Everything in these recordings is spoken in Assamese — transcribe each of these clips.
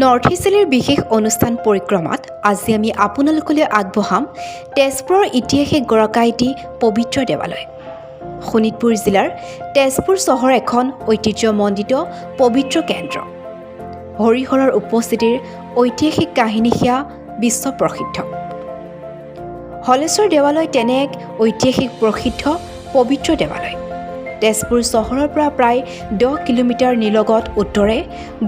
নৰ্থ ইষ্টৰ বিশেষ অনুষ্ঠান পৰিক্ৰমাত আজি আমি আপোনালোকলৈ আগবঢ়াম তেজপুৰৰ ঐতিহাসিক গড়কাইটি পবিত্ৰ দেৱালয়। শোণিতপুৰ জিলাৰ তেজপুৰ চহৰ এখন ঐতিহ্যমণ্ডিত পবিত্ৰ কেন্দ্ৰ। হৰিহৰৰ উপস্থিতিৰ ঐতিহাসিক কাহিনী সেয়া বিশ্ব প্ৰসিদ্ধ। হলেশ্বৰ দেৱালয় তেনে এক ঐতিহাসিক প্ৰসিদ্ধ পবিত্ৰ দেৱালয়। তেজপুৰ চহৰৰ পৰা প্ৰায় 10 কিলোমিটাৰ নিলগত উত্তৰে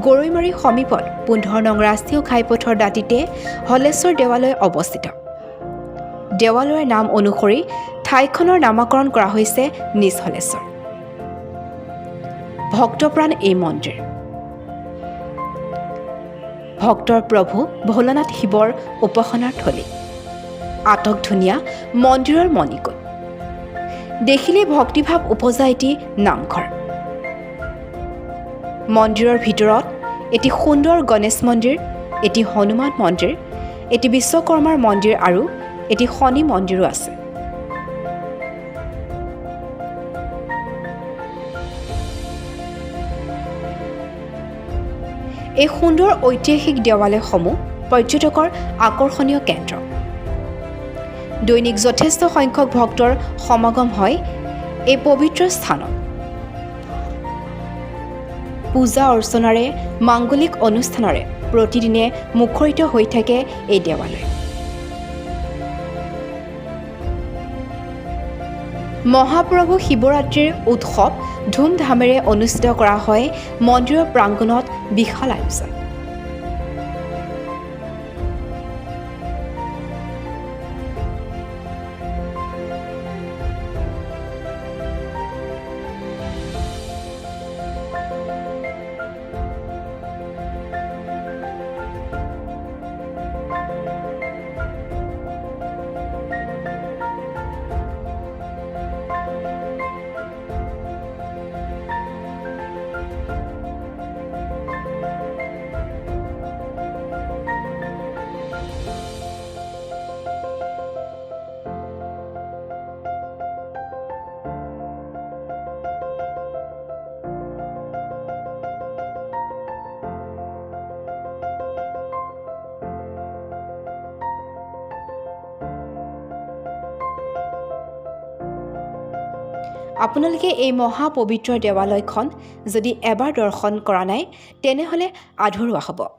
গৰৈমাৰীৰ সমীপত 15 নং ৰাষ্ট্ৰীয় ঘাইপথৰ দাঁতিতে হলেশ্বৰ দেৱালয় অৱস্থিত। দেৱালয়ৰ নাম অনুসৰি ঠাইখনৰ নামকৰণ কৰা হৈছে নিজ হলেশ্বৰ। ভক্তপ্ৰাণ এই মন্দিৰ। ভক্তৰ প্ৰভু ভোলানাথ শিৱৰ উপাসনাৰ থলী। আটক ধুনীয়া মন্দিৰৰ মণিকোট। দেখিলে ভক্তিভাৱ উপজা এটি নামঘৰ। মন্দিৰৰ ভিতৰত এটি সুন্দৰ গণেশ মন্দিৰ, এটি হনুমান মন্দিৰ, এটি বিশ্বকৰ্মাৰ মন্দিৰ আৰু এটি শনি মন্দিৰো আছে। এই সুন্দৰ ঐতিহাসিক দেৱালয়সমূহ পৰ্যটকৰ আকৰ্ষণীয় কেন্দ্ৰ। দৈনিক যথেষ্ট সংখ্যক ভক্তৰ সমাগম হয় এই পবিত্ৰ স্থানত। পূজা অৰ্চনাৰে মাংগলিক অনুষ্ঠানেৰে প্ৰতিদিনে মুখৰিত হৈ থাকে এই দেৱালয়। মহাপ্ৰভু শিৱৰাত্ৰিৰ উৎসৱ ধুমধামেৰে অনুষ্ঠিত কৰা হয় মন্দিৰৰ প্ৰাংগণত বিশাল আয়োজন। আপোনালোকে এই মহাপবিত্ৰ দেৱালয়খন যদি এবাৰ দৰ্শন কৰা নাই তেনেহ'লে আধৰুৱা হ'ব।